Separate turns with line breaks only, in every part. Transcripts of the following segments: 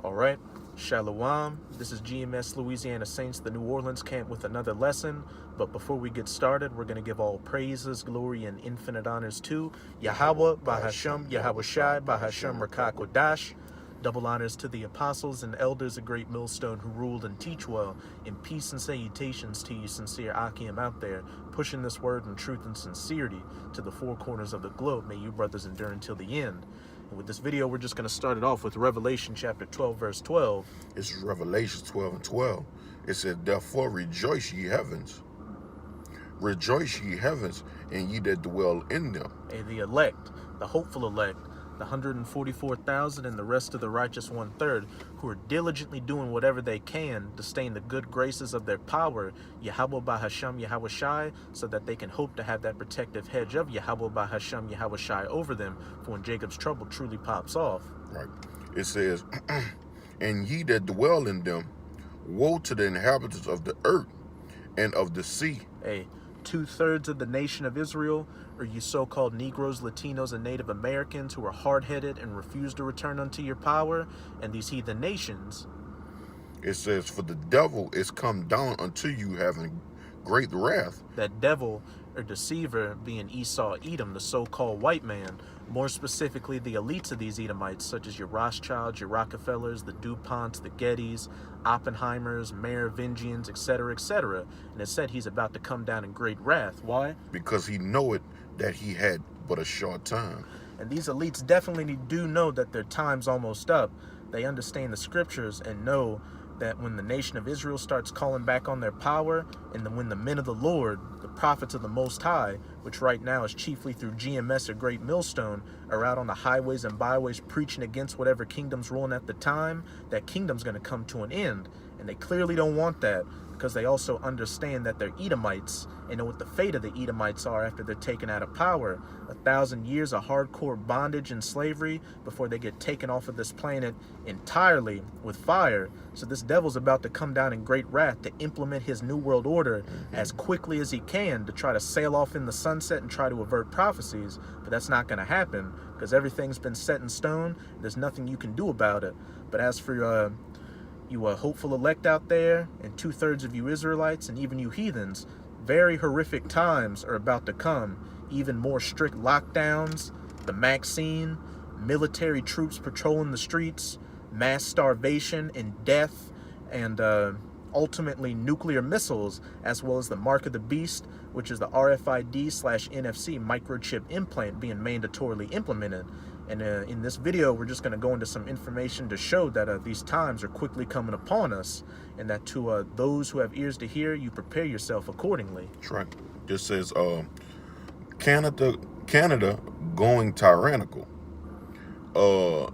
All right, Shalom. This is GMS Louisiana Saints, the New Orleans camp, with another lesson. But before we get started, we're going to give all praises, glory, and infinite honors to Yahweh, Bahasham, Yahweh Shai, Bahasham, Rakakwadash. Double honors to the apostles and elders of Great Millstone who ruled and teach well. In peace and salutations to you, sincere Akim out there, pushing this word in truth and sincerity to the four corners of the globe. May you brothers endure until the end. And with this video, we're just going to start it off with Revelation chapter 12, verse 12.
It's Revelation 12 and 12. It said, therefore rejoice ye heavens. Rejoice ye heavens, and ye that dwell in them.
Hey, the elect, the hopeful elect, the 144,000 and the rest of the righteous 1/3, who are diligently doing whatever they can to stay in the good graces of their power, Yahweh Bahasham Yahweh Shai, so that they can hope to have that protective hedge of Yahweh Bahasham Yahweh Shai over them for when Jacob's trouble truly pops off.
Right. It says, and ye that dwell in them, woe to the inhabitants of the earth and of the sea.
Hey, 2/3 of the nation of Israel, or you so-called Negroes, Latinos, and Native Americans who are hard-headed and refuse to return unto your power, and these heathen nations.
It says, for the devil is come down unto you having great wrath.
That devil or deceiver being Esau Edom, the so-called white man, more specifically the elites of these Edomites, such as your Rothschilds, your Rockefellers, the DuPonts, the Gettys, Oppenheimers, Merovingians, etc., etc. And it said he's about to come down in great wrath. Why?
Because he knoweth that he had but a short time.
And these elites definitely do know that their time's almost up. They understand the scriptures and know that when the nation of Israel starts calling back on their power, and then when the men of the Lord, the prophets of the Most High, which right now is chiefly through GMS or Great Millstone, are out on the highways and byways preaching against whatever kingdom's ruling at the time, that kingdom's going to come to an end. And they clearly don't want that, because they also understand that they're Edomites and know what the fate of the Edomites are after they're taken out of power. 1,000 years of hardcore bondage and slavery before they get taken off of this planet entirely with fire. So this devil's about to come down in great wrath to implement his new world order as quickly as he can to try to sail off in the sunset and try to avert prophecies. But that's not going to happen, because everything's been set in stone. There's nothing you can do about it. But as for you hopeful elect out there, and 2/3 of you Israelites, and even you heathens, very horrific times are about to come. Even more strict lockdowns, the Maxine, military troops patrolling the streets, mass starvation and death, and ultimately nuclear missiles, as well as the mark of the beast, which is the RFID/NFC microchip implant being mandatorily implemented. And in this video, we're just going to go into some information to show that these times are quickly coming upon us, and that to those who have ears to hear, you prepare yourself accordingly.
That's right. This says, Canada going tyrannical.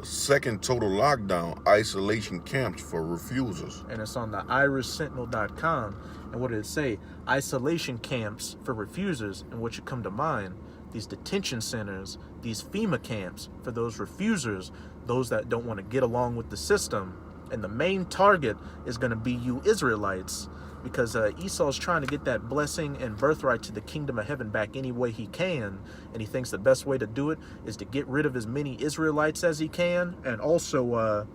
Second total lockdown, isolation camps for refusers.
And it's on the IrisSentinel.com. And what did it say? Isolation camps for refusers. And what should come to mind? These detention centers, these FEMA camps for those refusers, those that don't want to get along with the system. And the main target is going to be you Israelites, because Esau's trying to get that blessing and birthright to the kingdom of heaven back any way he can. And he thinks the best way to do it is to get rid of as many Israelites as he can, and also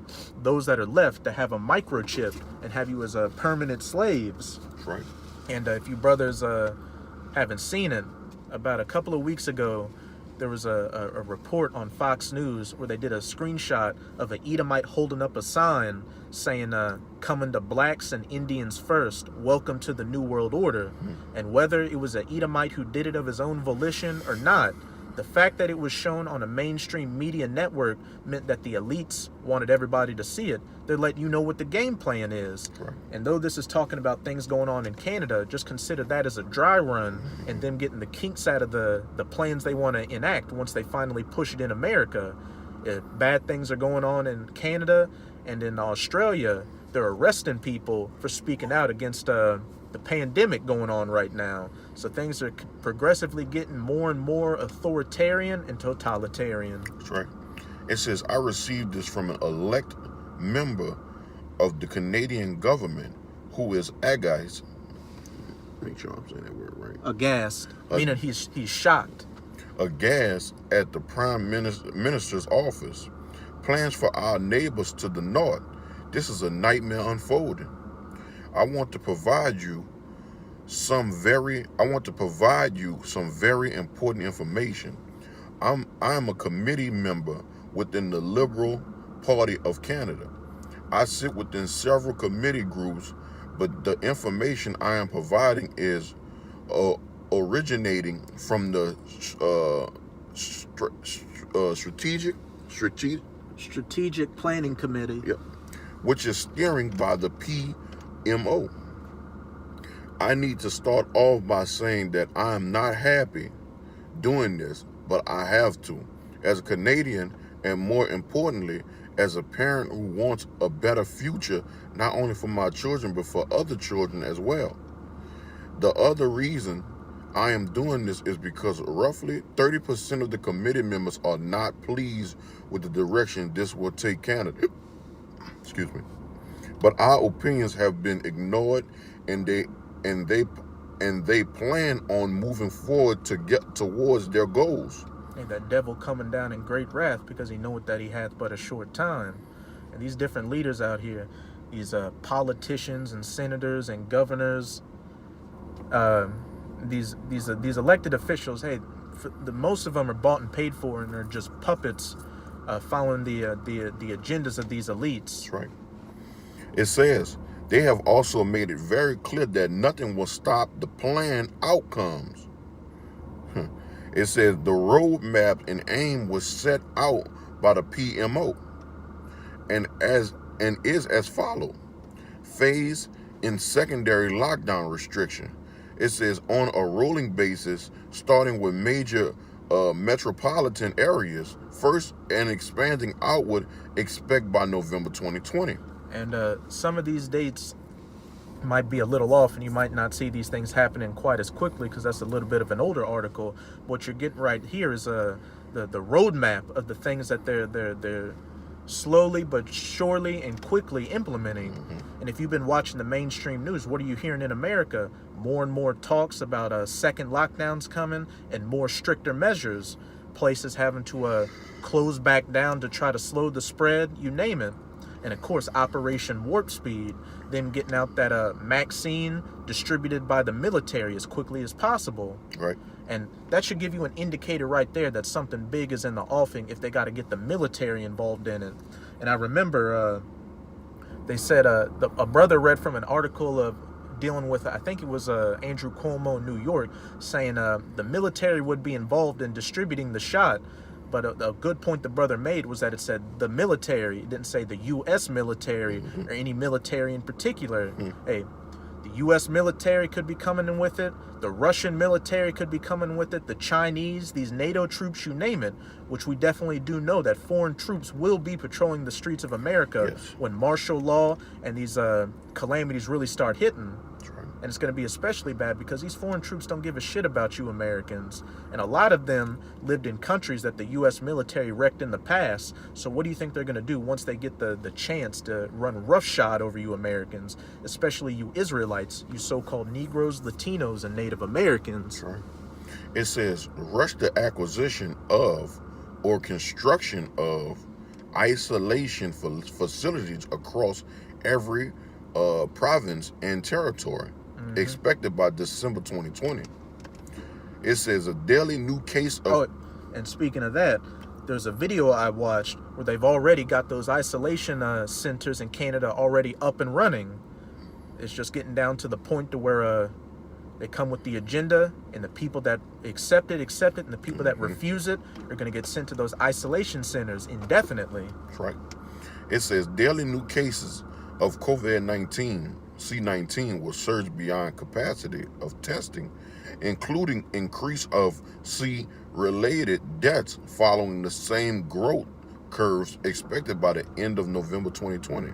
those that are left to have a microchip and have you as permanent slaves.
That's right.
And if you brothers haven't seen it, about a couple of weeks ago, there was a report on Fox News where they did a screenshot of an Edomite holding up a sign saying, coming to blacks and Indians first, welcome to the New World Order. And whether it was an Edomite who did it of his own volition or not, the fact that it was shown on a mainstream media network meant that the elites wanted everybody to see it. They're letting you know what the game plan is.
Right.
And though this is talking about things going on in Canada, just consider that as a dry run and them getting the kinks out of the plans they want to enact once they finally push it in America. If bad things are going on in Canada and in Australia, they're arresting people for speaking out against the pandemic going on right now. So things are progressively getting more and more authoritarian and totalitarian.
That's right. It says, I received this from an elect member of the Canadian government who is aghast. Make sure I'm saying that word right.
Aghast, meaning he's shocked.
Aghast at the Prime Minister's office. Plans for our neighbors to the north This is a nightmare unfolding. I want to provide you some very important information. I am a committee member within the Liberal Party of Canada. I sit within several committee groups, but the information I am providing is originating from the
Strategic Planning Committee.
Yep, which is steering by the PMO. I need to start off by saying that I am not happy doing this, but I have to, as a Canadian, and more importantly, as a parent who wants a better future, not only for my children, but for other children as well. The other reason I am doing this is because roughly 30% of the committee members are not pleased with the direction this will take Canada. Excuse me. But our opinions have been ignored, and they plan on moving forward to get towards their goals.
And that devil coming down in great wrath, because he knoweth that he hath but a short time. And these different leaders out here, these politicians and senators and governors, these elected officials, hey, most of them are bought and paid for, and they're just puppets following the agendas of these elites.
That's right. It says they have also made it very clear that nothing will stop the planned outcomes. It says the roadmap and aim was set out by the PMO and is as follows. Phase in secondary lockdown restriction. It says on a rolling basis, starting with major metropolitan areas first and expanding outward, expect by November 2020.
And some of these dates might be a little off, and you might not see these things happening quite as quickly, because that's a little bit of an older article. What you're getting right here is the roadmap of the things that they're slowly but surely and quickly implementing. And if you've been watching the mainstream news, what are you hearing in America? More and more talks about second lockdowns coming and more stricter measures, places having to close back down to try to slow the spread, you name it. And of course, Operation Warp Speed, them getting out that vaccine distributed by the military as quickly as possible.
Right.
And that should give you an indicator right there that something big is in the offing if they got to get the military involved in it. And I remember they said a brother read from an article of dealing with, I think it was Andrew Cuomo in New York, saying the military would be involved in distributing the shot. But a good point the brother made was that it said the military. It didn't say the U.S. military or any military in particular. Hey, the U.S. military could be coming in with it. The Russian military could be coming with it. The Chinese, these NATO troops, you name it, which we definitely do know that foreign troops will be patrolling the streets of America when martial law and these calamities really start hitting. And it's going to be especially bad because these foreign troops don't give a shit about you Americans. And a lot of them lived in countries that the U.S. military wrecked in the past. So what do you think they're going to do once they get the chance to run roughshod over you Americans, especially you Israelites, you so-called Negroes, Latinos, and Native Americans?
It says, rush the acquisition of or construction of isolation facilities across every province and territory. Expected by December 2020. It says a daily new case of...
Oh, and speaking of that, there's a video I watched where they've already got those isolation centers in Canada already up and running. It's just getting down to the point to where they come with the agenda, and the people that accept it, and the people that refuse it are going to get sent to those isolation centers indefinitely.
That's right. It says daily new cases of COVID-19 C-19 will surge beyond capacity of testing, including increase of C-related deaths following the same growth curves expected by the end of November 2020.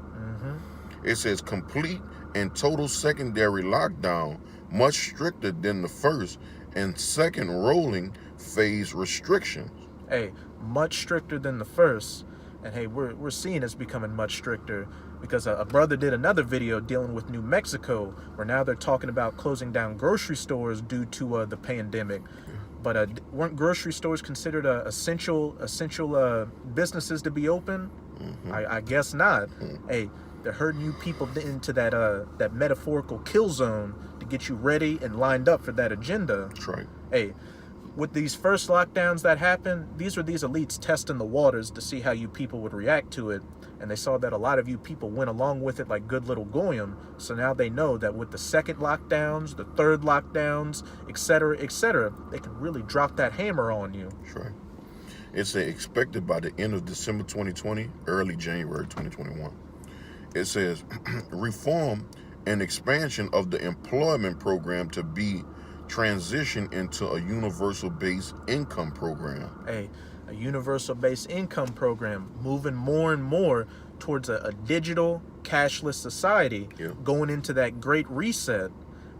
It says complete and total secondary lockdown, much stricter than the first and second rolling phase restrictions.
Hey, much stricter than the first. And hey, we're seeing it's becoming much stricter, because a brother did another video dealing with New Mexico, where now they're talking about closing down grocery stores due to the pandemic. But weren't grocery stores considered essential businesses to be open? I guess not. Hey, they're herding you people into that metaphorical kill zone to get you ready and lined up for that agenda.
That's right.
Hey, with these first lockdowns that happened, these elites testing the waters to see how you people would react to it. And they saw that a lot of you people went along with it like good little goyim. So now they know that with the second lockdowns, the third lockdowns, etc., they can really drop that hammer on you.
That's right. It's expected by the end of December 2020, early January 2021. It says reform and expansion of the employment program to be transitioned into a universal base income program.
Hey, a universal base income program, moving more and more towards a digital cashless society, going into that great reset,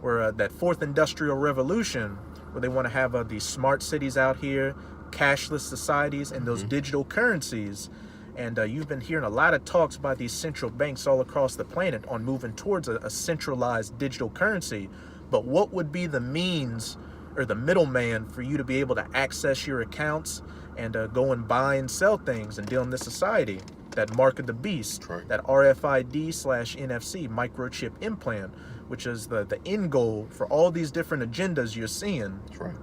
where that fourth industrial revolution, where they want to have these smart cities out here, cashless societies, and those digital currencies. And you've been hearing a lot of talks by these central banks all across the planet on moving towards a centralized digital currency. But what would be the means or the middleman for you to be able to access your accounts and go and buy and sell things and deal in this society? That mark of the beast,
right.
That RFID/NFC microchip implant, which is the end goal for all these different agendas you're seeing.
That's right.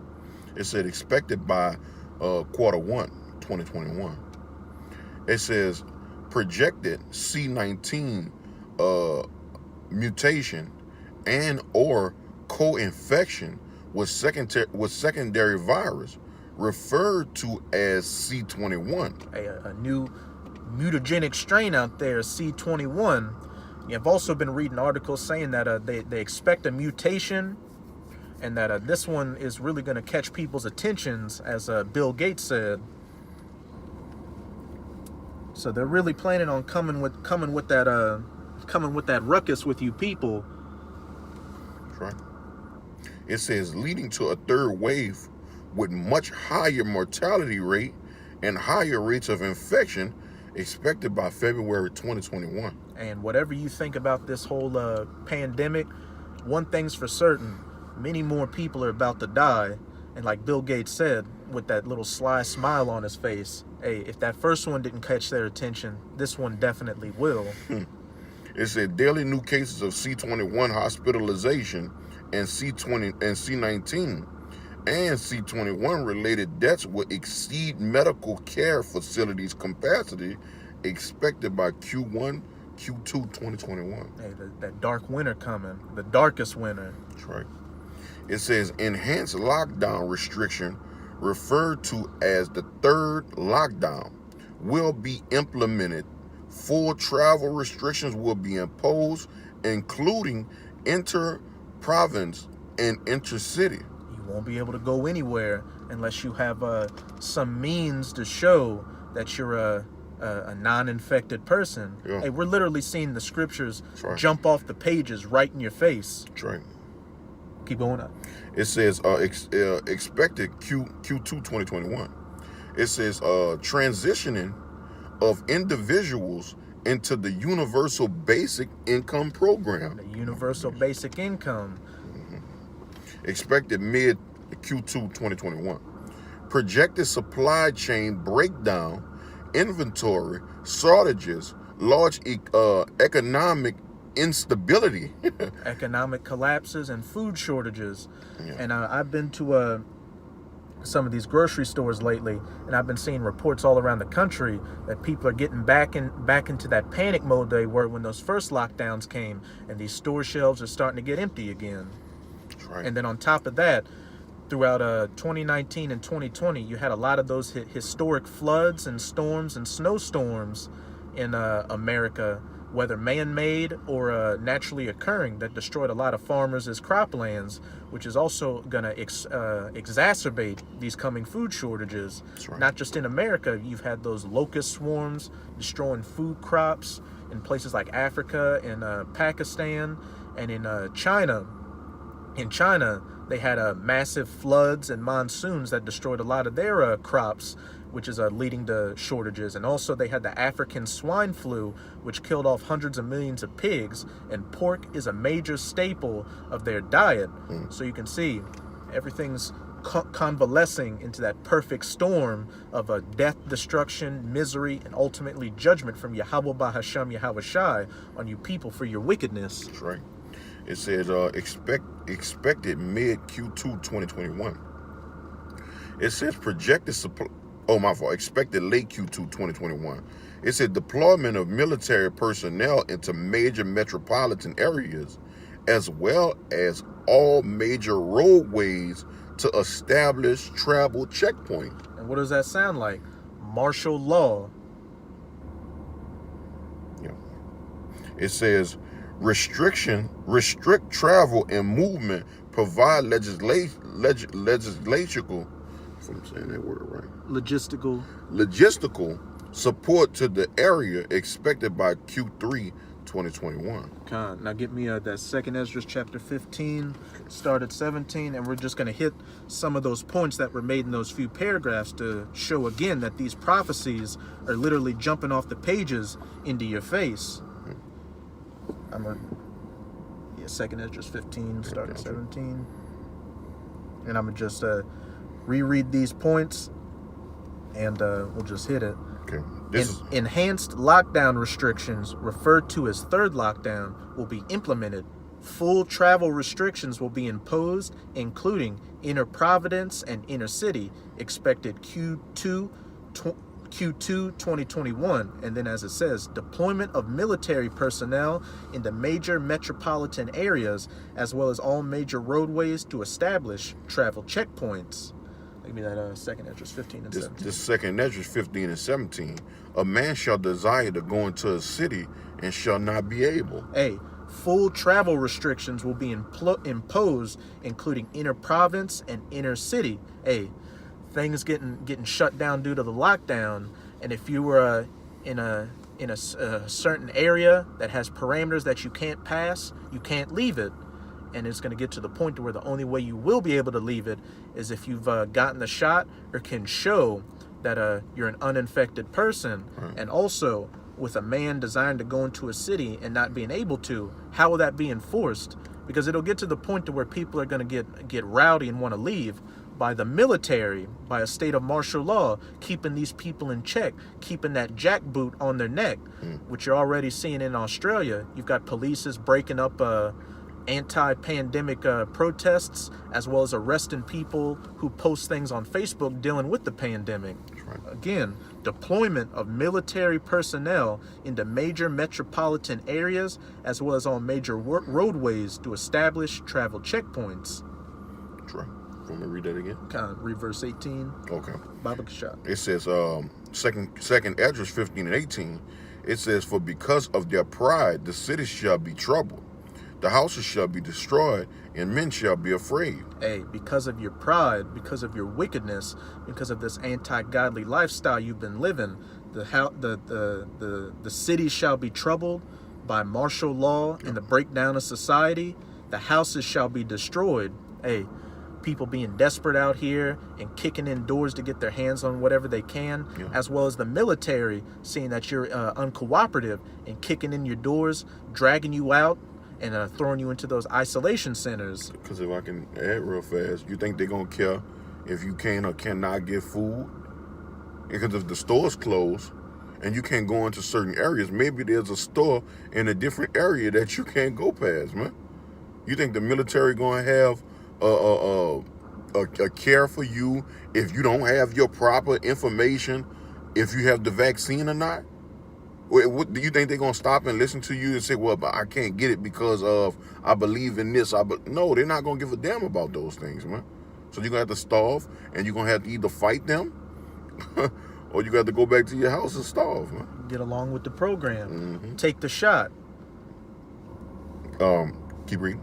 It said expected by Q1 2021. It says projected C19 mutation and or co-infection with secondary virus referred to as C21.
A new mutagenic strain out there, C21. I've also been reading articles saying that they expect a mutation, and that this one is really going to catch people's attentions, as Bill Gates said. So they're really planning on coming with that ruckus with you people.
That's right. It says leading to a third wave with much higher mortality rate and higher rates of infection expected by February 2021.
And whatever you think about this whole pandemic, one thing's for certain: many more people are about to die. And like Bill Gates said, with that little sly smile on his face, hey, if that first one didn't catch their attention, this one definitely will.
It said daily new cases of C21 hospitalization and C20 and C19 and C21 related deaths will exceed medical care facilities capacity expected by Q2 2021.
Hey, that dark winter coming, the darkest winter.
That's right. It says enhanced lockdown restriction, referred to as the third lockdown, will be implemented. Full travel restrictions will be imposed, including inter-province and intercity.
You won't be able to go anywhere unless you have some means to show that you're a non-infected person.
Yeah.
Hey, we're literally seeing the scriptures
Jump
off the pages right in your face.
That's right.
Keep going up.
It says expected Q2 2021. It says transitioning of individuals into the universal basic income program.
The universal basic income.
Expected mid Q2 2021. Projected supply chain breakdown, inventory shortages, large economic instability,
economic collapses, and food shortages.
Yeah.
And I've been to some of these grocery stores lately, and I've been seeing reports all around the country that people are getting back into that panic mode they were when those first lockdowns came, and these store shelves are starting to get empty again.
That's right.
And then on top of that, throughout 2019 and 2020, you had a lot of those historic floods and storms and snowstorms in America, whether man-made or naturally occurring, that destroyed a lot of farmers' croplands, which is also going to exacerbate these coming food shortages.
That's right.
Not just in America, you've had those locust swarms destroying food crops in places like Africa and Pakistan, and in China. In China, they had massive floods and monsoons that destroyed a lot of their crops, which is leading to shortages. And also they had the African swine flu, which killed off hundreds of millions of pigs, and pork is a major staple of their diet. So you can see everything's convalescing into that perfect storm of a death, destruction, misery, and ultimately judgment from Yahweh Bahasham Yahweh Shai on you people for your wickedness.
That's right. It says expected mid Q2 2021. It says projected supply. Oh, my fault. Expected late Q2 2021. It said deployment of military personnel into major metropolitan areas, as well as all major roadways to establish travel checkpoints.
And what does that sound like? Martial law.
Yeah. It says restrict travel and movement, provide legislatical, if I'm saying that word right, logistical support to the area expected by Q3 2021.
Now get me that second Ezra chapter 15, start at 17, and we're just going to hit some of those points that were made in those few paragraphs to show again that these prophecies are literally jumping off the pages into your face. Second Ezra 15, start at 17. And I'm going to just reread these points, and we'll just hit it.
Okay.
Enhanced lockdown restrictions, referred to as third lockdown, will be implemented. Full travel restrictions will be imposed, including inner Providence and inner city, expected Q2 2021. And then, as it says, deployment of military personnel in the major metropolitan areas, as well as all major roadways to establish travel checkpoints. Give me that second Ezra 15 and 17.
This second Ezra 15 and 17. A man shall desire to go into a city and shall not be able.
Full travel restrictions will be imposed, including inner province and inner city. Things getting shut down due to the lockdown, and if you were in a certain area that has parameters that you can't pass, you can't leave it. And it's going to get to the point to where the only way you will be able to leave it is if you've gotten the shot or can show that you're an uninfected person.
Right.
And also, with a man desiring to go into a city and not being able to, how will that be enforced? Because it'll get to the point to where people are going to get rowdy and want to leave by the military, by a state of martial law, keeping these people in check, keeping that jackboot on their neck, which you're already seeing in Australia. You've got police breaking up anti-pandemic protests, as well as arresting people who post things on Facebook dealing with the pandemic.
Right.
Again, deployment of military personnel into major metropolitan areas, as well as on major roadways to establish travel checkpoints.
Right. Want me to read that again?
Read verse 18.
Okay.
Baba Kashab.
It says, second Ezra 15 and 18. It says, for because of their pride, the cities shall be troubled. The houses shall be destroyed, and men shall be afraid.
Because of your pride, because of your wickedness, because of this anti-godly lifestyle you've been living, the cities shall be troubled by martial law and the breakdown of society. The houses shall be destroyed. People being desperate out here and kicking in doors to get their hands on whatever they can, as well as the military seeing that you're uncooperative and kicking in your doors, dragging you out, and throwing you into those isolation centers.
Because if I can add real fast, you think they're going to care if you can or cannot get food? Because if the store's closed and you can't go into certain areas, maybe there's a store in a different area that you can't go past, man. You think the military going to have a care for you if you don't have your proper information, if you have the vaccine or not? What do you think they're going to stop and listen to you and say, well, but I can't get it because of I believe in this? No, they're not going to give a damn about those things, man. So you're going to have to starve, and you're going to have to either fight them or you got to go back to your house and starve, man.
Get along with the program. Take the shot.
Keep reading.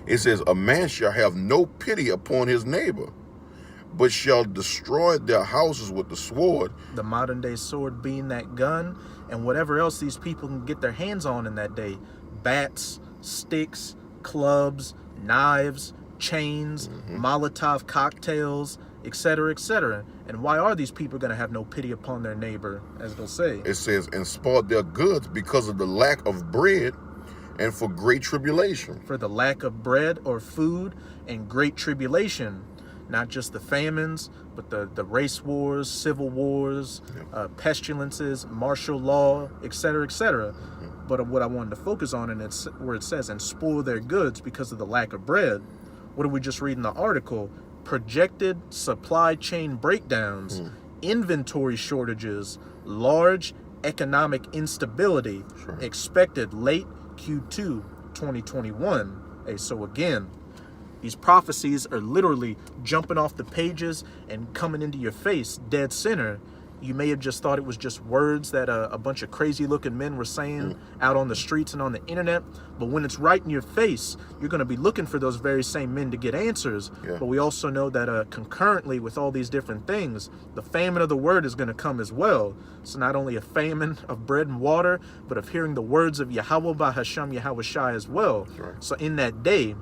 It says, a man shall have no pity upon his neighbor, but shall destroy their houses with the sword.
The modern day sword being that gun and whatever else these people can get their hands on in that day. Bats, sticks, clubs, knives, chains, Molotov cocktails, etc., etc. And why are these people going to have no pity upon their neighbor, as they'll say?
It says, and spoil their goods because of the lack of bread and for great tribulation.
For the lack of bread or food and great tribulation. not just the famines, but the race wars, civil wars, pestilences, martial law, etc., etc. But what I wanted to focus on, and it's where it says, and spoil their goods because of the lack of bread. What did we just read in the article? Projected supply chain breakdowns, inventory shortages, large economic instability expected late Q2 2021. Hey, so again, these prophecies are literally jumping off the pages and coming into your face dead center. You may have just thought it was just words that a bunch of crazy looking men were saying out on the streets and on the internet. But when it's right in your face, you're going to be looking for those very same men to get answers. But we also know that concurrently with all these different things, the famine of the word is going to come as well. So not only a famine of bread and water, but of hearing the words of Yahweh Bahasham Yahweh Shai as well. So in that day,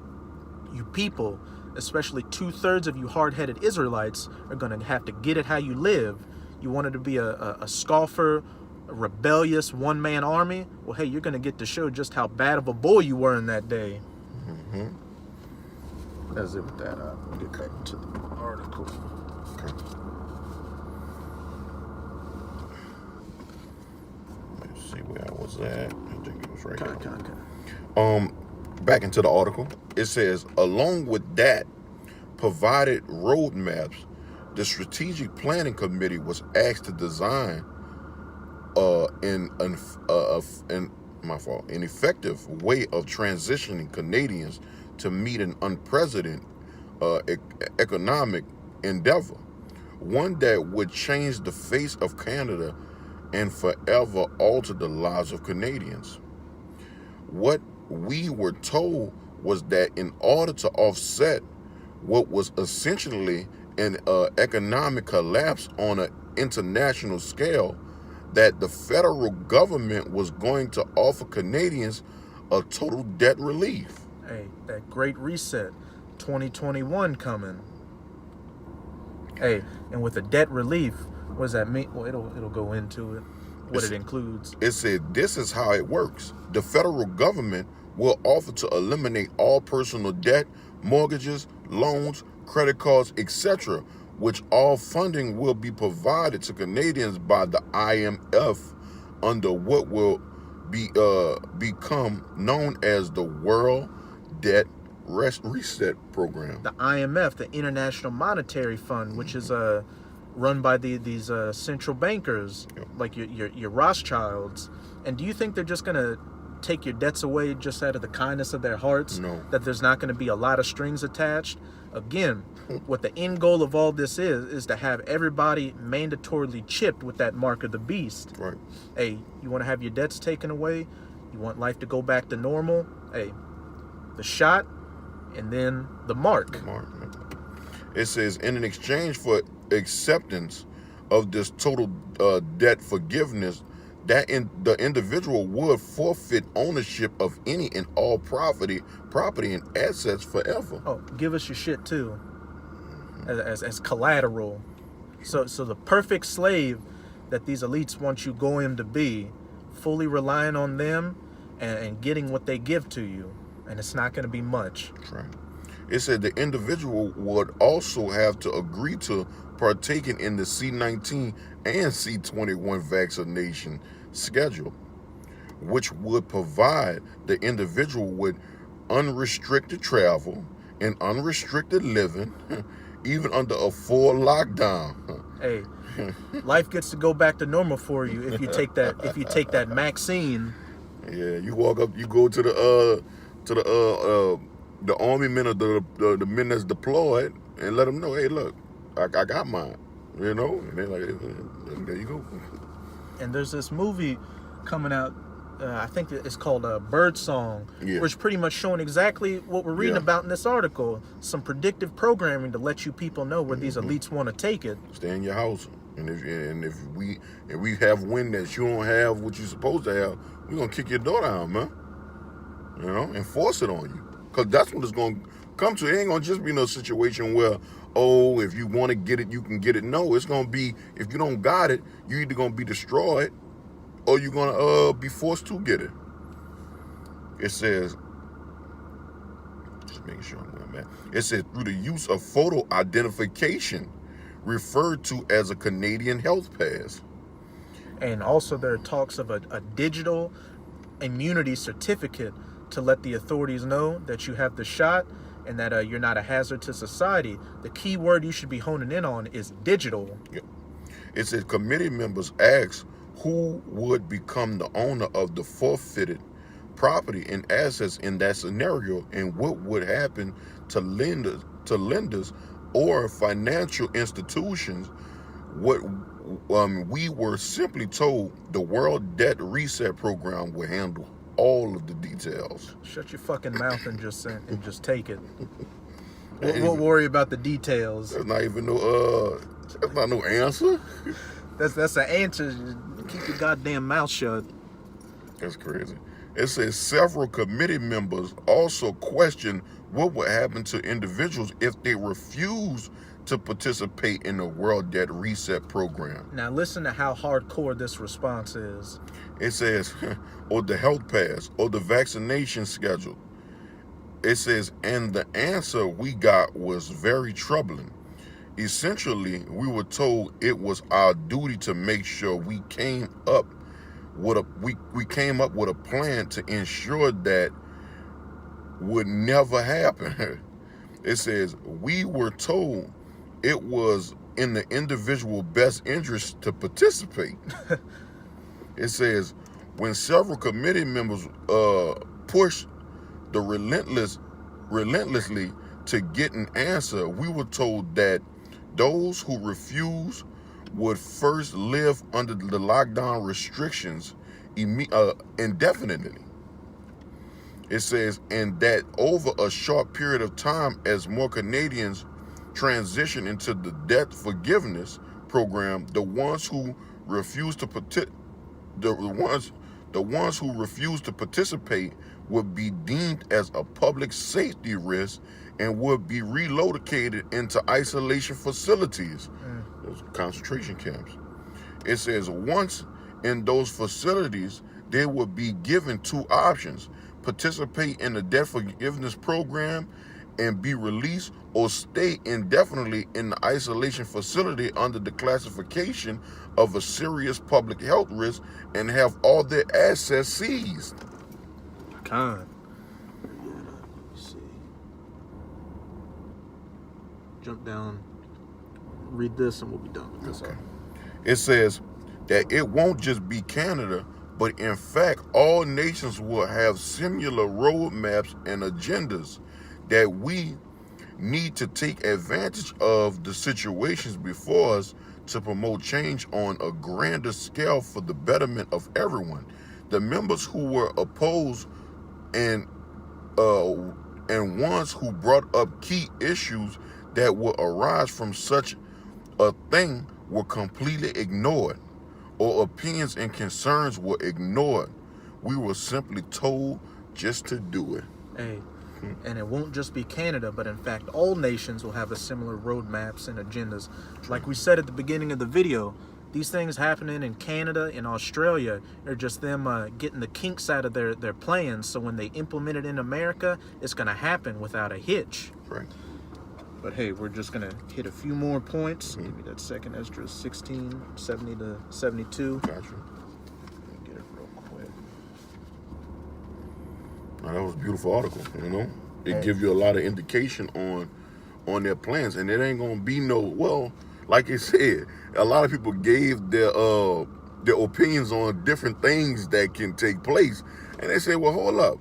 you people, especially 2/3 of you hard-headed Israelites, are going to have to get it how you live. You wanted to be a scoffer, a rebellious one-man army? Well, hey, you're going to get to show just how bad of a boy you were in that day. That's it with that. I'll get back to the article.
Let's see where I was at. I think it was right here. Back into the article. It says, along with that, provided roadmaps, the Strategic Planning Committee was asked to design an effective way of transitioning Canadians to meet an unprecedented economic endeavor, one that would change the face of Canada and forever alter the lives of Canadians. What we were told was that in order to offset what was essentially an economic collapse on an international scale, that the federal government was going to offer Canadians a total debt relief.
Hey, that great reset, 2021 coming. Hey, and with the debt relief, what does that mean? Well, it'll go into it, what it includes.
It said, this is how it works. The federal government will offer to eliminate all personal debt, mortgages, loans, credit cards, etc., which all funding will be provided to Canadians by the IMF under what will become known as the World Debt Reset Program.
The IMF, the International Monetary Fund, which is run by these central bankers, like your Rothschilds. And do you think they're just gonna take your debts away just out of the kindness of their hearts?
No.
That there's not going to be a lot of strings attached? Again, what the end goal of all this is to have everybody mandatorily chipped with that mark of the beast.
Right.
Hey, you want to have your debts taken away? You want life to go back to normal? Hey, the shot and then the mark.
It says, in an exchange for acceptance of this total debt forgiveness, that the individual would forfeit ownership of any and all property and assets forever.
Oh, give us your shit too, as collateral. So the perfect slave that these elites want you going to be, fully relying on them and getting what they give to you, and it's not going to be much.
That's right. It said the individual would also have to agree to partaking in the C-19 and C-21 vaccination schedule, which would provide the individual with unrestricted travel and unrestricted living, even under a full lockdown.
Hey, life gets to go back to normal for you if you take that vaccine.
Yeah, you walk up, you go to the army men or the men that's deployed and let them know, hey, look, I got mine, you know, and they're like, there you go.
And there's this movie coming out, I think it's called Birdsong, where it's pretty much showing exactly what we're reading about in this article. Some predictive programming to let you people know where these elites want to take it.
Stay in your house, and if we have wind that you don't have what you're supposed to have, we're gonna kick your door down, man. You know, and force it on you, because that's what it's gonna come to. It ain't gonna just be no situation where, oh, if you want to get it, you can get it. No, it's gonna be, if you don't got it, you're either gonna be destroyed or you're gonna be forced to get it. It says, Just making sure I'm where I'm at. It says through the use of photo identification, referred to as a Canadian Health Pass.
And also there are talks of a digital immunity certificate to let the authorities know that you have the shot and that you're not a hazard to society. The key word you should be honing in on is digital.
Yep. It says committee members asked who would become the owner of the forfeited property and assets in that scenario, and what would happen to lenders or financial institutions. What we were simply told the World Debt Reset Program will handle all of the details.
Shut your fucking mouth and just take it. We'll worry about the details.
That's not even that's not no answer.
That's an answer. Keep your goddamn mouth shut.
That's crazy. It says several committee members also questioned what would happen to individuals if they refuse to participate in the World Debt Reset Program.
Now listen to how hardcore this response is.
It says, or the health pass, or the vaccination schedule. It says, and the answer we got was very troubling. Essentially, we were told it was our duty to make sure we came up with a plan to ensure that would never happen. It says, we were told it was in the individual best interest to participate. It says, when several committee members pushed the relentlessly to get an answer, we were told that those who refused would first live under the lockdown restrictions indefinitely. It says, and that over a short period of time, as more Canadians transition into the debt forgiveness program, the ones who refuse to participate would be deemed as a public safety risk and would be relocated into isolation facilities, those concentration camps. It says once in those facilities, they would be given two options: participate in the debt forgiveness program and be released, or stay indefinitely in the isolation facility under the classification of a serious public health risk and have all their assets seized.
Con. Let me see. Jump down, read this, and we'll be done with this.
Okay. It says that it won't just be Canada, but in fact, all nations will have similar roadmaps and agendas, that we need to take advantage of the situations before us to promote change on a grander scale for the betterment of everyone. The members who were opposed and ones who brought up key issues that would arise from such a thing were completely ignored, or opinions and concerns were ignored. We were simply told just to do it.
Hey, and it won't just be Canada, but in fact, all nations will have a similar roadmaps and agendas. Like we said at the beginning of the video, these things happening in Canada, in Australia, are just them getting the kinks out of their plans. So when they implement it in America, it's going to happen without a hitch.
Right.
But hey, we're just going to hit a few more points. Give me that second Esdras 16, 70 to 72.
Gotcha.
Get it real quick.
Now, that was a beautiful article, you know? It gives you a lot of indication on their plans. And it ain't going to be no, well, like I said, a lot of people gave their opinions on different things that can take place. And they say, well, hold up.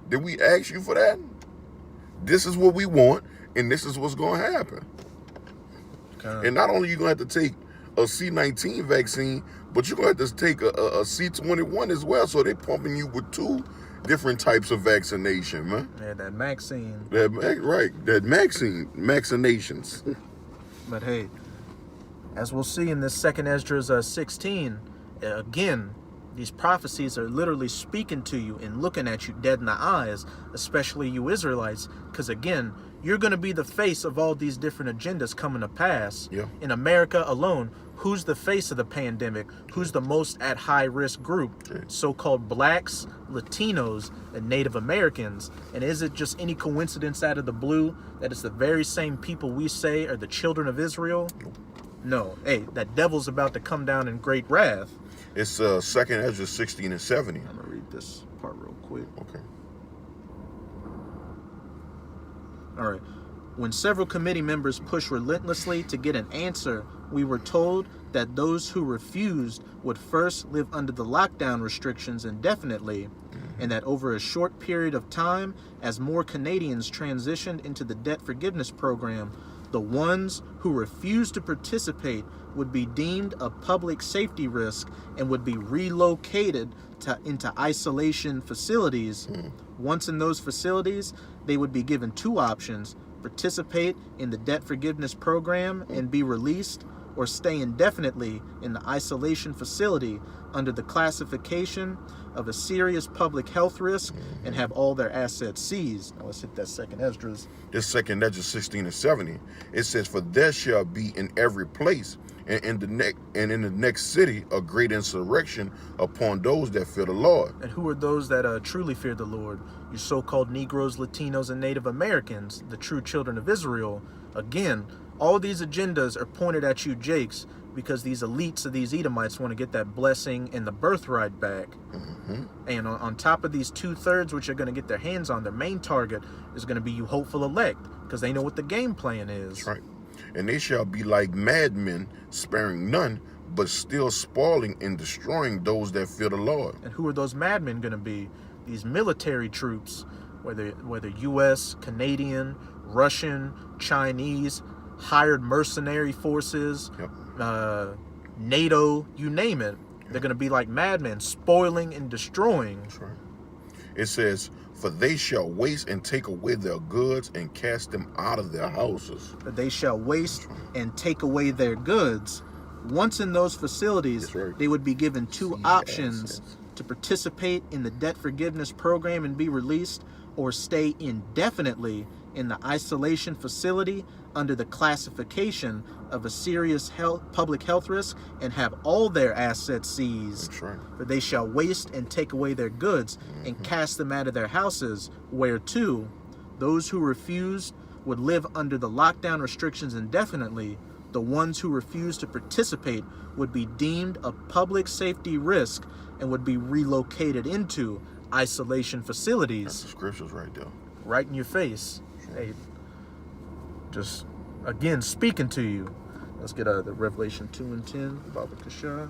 Did we ask you for that? This is what we want, and this is what's going to happen. And not only are you going to have to take a C-19 vaccine, but you're going to have to take a C-21 as well. So they're pumping you with two different types of vaccination, man.
Yeah, that vaccine.
That vaccinations.
But hey, as we'll see in this second Esdras 16, again, These prophecies are literally speaking to you and looking at you dead in the eyes, especially you Israelites, because again, you're going to be the face of all these different agendas coming to pass.
Yeah.
In America alone, who's the face of the pandemic? Who's the most at high risk group?
Okay.
So-called blacks, Latinos, and Native Americans. And is it just any coincidence out of the blue that it's the very same people we say are the children of Israel? No. Hey, that devil's about to come down in great wrath.
It's 2nd Ezra 16 and 70.
I'm going to read this part real quick.
Okay.
All right. When several committee members pushed relentlessly to get an answer, we were told that those who refused would first live under the lockdown restrictions indefinitely, and that over a short period of time, as more Canadians transitioned into the debt forgiveness program, the ones who refused to participate would be deemed a public safety risk and would be relocated into isolation facilities. Once in those facilities, they would be given two options: participate in the debt forgiveness program and be released, or stay indefinitely in the isolation facility under the classification of a serious public health risk and have all their assets seized. Now let's hit that 2nd Esdras.
This 2nd Ezra 16 and 70. It says, "For there shall be in every place and in the next city a great insurrection upon those that fear the Lord."
And who are those that truly fear the Lord? Your so-called Negroes, Latinos, and Native Americans, the true children of Israel. Again, all these agendas are pointed at you, Jakes, because these elites of these Edomites want to get that blessing and the birthright back. And on top of these 2/3, which are going to get their hands on, their main target is going to be you hopeful elect, because they know what the game plan is.
That's right. "And they shall be like madmen, sparing none, but still spoiling and destroying those that fear the Lord."
And who are those madmen going to be? These military troops, whether U.S., Canadian, Russian, Chinese, hired mercenary forces, NATO, you name it. They're going to be like madmen, spoiling and destroying.
That's right. It says, "For they shall waste and take away their goods and cast them out of their houses."
They shall waste and take away their goods. Once in those facilities,
That's right.
they would be given two options: to participate in the debt forgiveness program and be released, or stay indefinitely in the isolation facility under the classification of a serious public health risk and have all their assets seized.
That's right.
For they shall waste and take away their goods and cast them out of their houses, whereto those who refused would live under the lockdown restrictions indefinitely. The ones who refused to participate would be deemed a public safety risk and would be relocated into isolation facilities.
That's the scriptures right there.
Right in your face. Hey, just again speaking to you. Let's get the Revelation 2 and 10. Baba Kasha.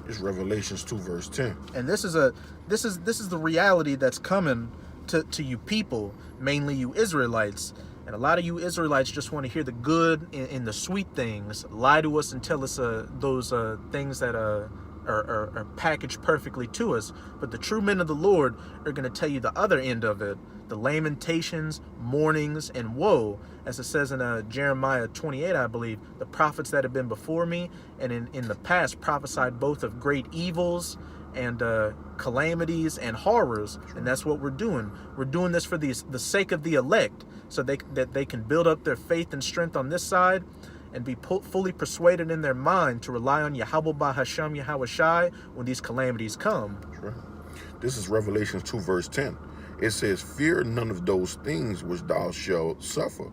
It's Revelations 2 verse 10.
And this is the reality that's coming to you people, mainly you Israelites. And a lot of you Israelites just want to hear the good and the sweet things. Lie to us and tell us those things that are packaged perfectly to us. But the true men of the Lord are going to tell you the other end of it. The lamentations, mournings, and woe. As it says in Jeremiah 28, I believe, the prophets that have been before me and in the past prophesied both of great evils and calamities and horrors. And that's what we're doing. We're doing this for the sake of the elect, so that they can build up their faith and strength on this side and be fully persuaded in their mind to rely on Yahweh Bahasham Yahweh Shai when these calamities come.
Right. This is Revelations 2 verse 10. It says, "Fear none of those things which thou shalt suffer.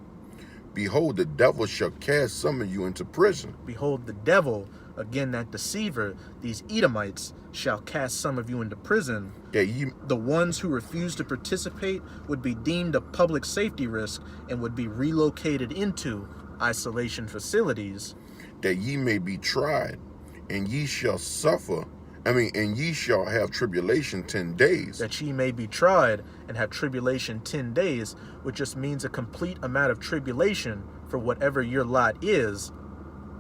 Behold, the devil shall cast some of you into prison."
Behold, the devil, again that deceiver, these Edomites, shall cast some of you into prison.
That ye,
The ones who refuse to participate would be deemed a public safety risk and would be relocated into isolation facilities.
that ye may be tried, and ye shall suffer. And ye shall have tribulation 10 days.
That ye may be tried and have tribulation 10 days, which just means a complete amount of tribulation for whatever your lot is.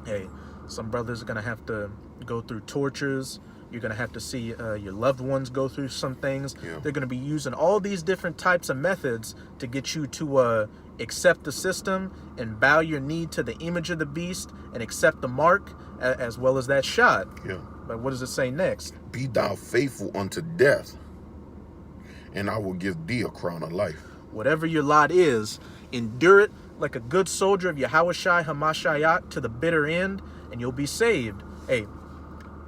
Hey, some brothers are going to have to go through tortures. You're going to have to see your loved ones go through some things.
Yeah.
They're going to be using all these different types of methods to get you to accept the system and bow your knee to the image of the beast and accept the mark as well as that shot.
Yeah.
But what does it say next?
Be thou faithful unto death, and I will give thee a crown of life.
Whatever your lot is, endure it like a good soldier of Yahushai Hamashiach to the bitter end, and you'll be saved. Hey,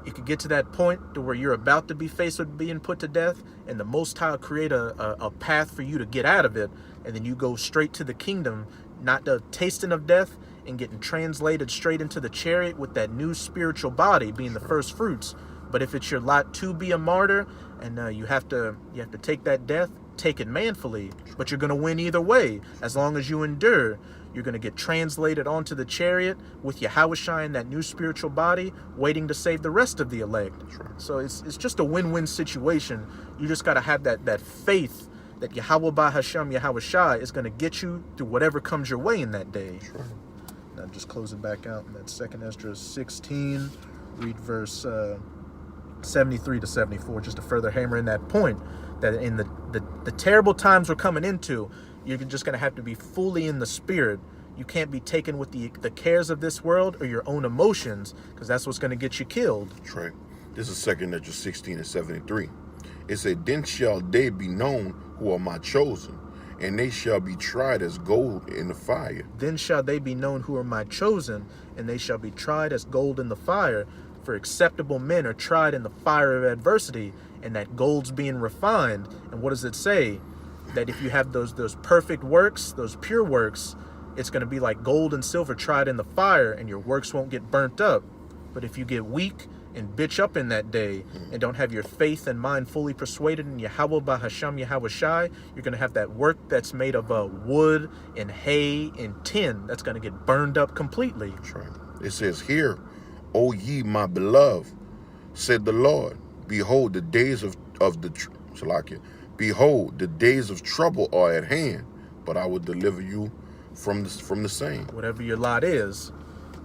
it could get to that point to where you're about to be faced with being put to death, and the Most High will create a path for you to get out of it, and then you go straight to the kingdom, not the tasting of death, and getting translated straight into the chariot with that new spiritual body being the first fruits. But if it's your lot to be a martyr, and you have to take that death, take it manfully, but you're going to win either way. As long as you endure, you're going to get translated onto the chariot with Yahushua in that new spiritual body, waiting to save the rest of the elect. So it's just a win-win situation. You just got to have that faith that Yahweh by Hashem Yahushua is going to get you through whatever comes your way in that day. Now just close it back out in that 2nd Esdras 16, read verse 73 to 74, just to further hammer in that point that in the terrible times we're coming into, you're just going to have to be fully in the spirit. You can't be taken with the cares of this world or your own emotions, because that's what's going to get you killed.
That's right. This is 2nd Esdras 16 and 73. It said, then shall they be known who are my chosen, and they shall be tried as gold in the fire.
Then shall they be known who are my chosen, and they shall be tried as gold in the fire. For acceptable men are tried in the fire of adversity, and that gold's being refined. And what does it say? That if you have those perfect works, those pure works, it's going to be like gold and silver tried in the fire, and your works won't get burnt up. But if you get weak and bitch up in that day and don't have your faith and mind fully persuaded in Yahweh by Hashem Yahushai, you're going to have that work that's made of wood and hay and tin that's going to get burned up completely.
That's right. It says, hear, O ye my beloved, said the Lord, behold, the days behold, the days of trouble are at hand, but I will deliver you from the same.
Whatever your lot is,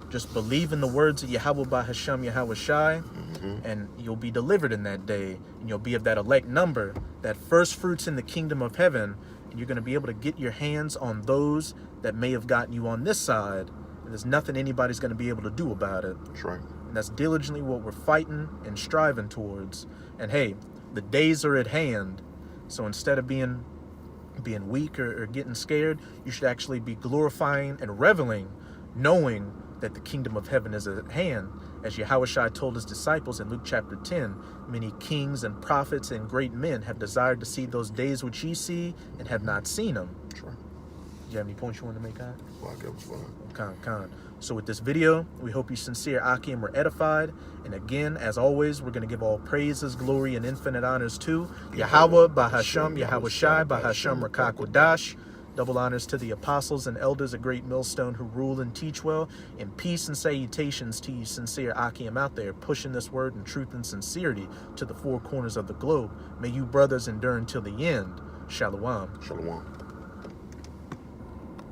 just believe in the words of Yahweh by Hashem Yahushai, and you'll be delivered in that day, and you'll be of that elect number, that first fruits in the kingdom of heaven, and you're going to be able to get your hands on those that may have gotten you on this side, and there's nothing anybody's going to be able to do about it.
That's right.
And that's diligently what we're fighting and striving towards. And hey, the days are at hand, so instead of being weak or getting scared, you should actually be glorifying and reveling, knowing that the kingdom of heaven is at hand. As Yahushua told his disciples in Luke chapter 10, many kings and prophets and great men have desired to see those days which ye see and have not seen them.
That's right.
Do you have any points you want to make, Ak?
Well, that was fun.
Con. So with this video, we hope you sincere Akim were edified. And again, as always, we're going to give all praises, glory, and infinite honors to Yahweh, Bahasham, Yahushai, Bahasham, Rakakwadash. Double honors to the apostles and elders of Great Millstone who rule and teach well. And peace and salutations to you sincere Akim out there, pushing this word in truth and sincerity to the four corners of the globe. May you brothers endure until the end. Shalom.
Shalom.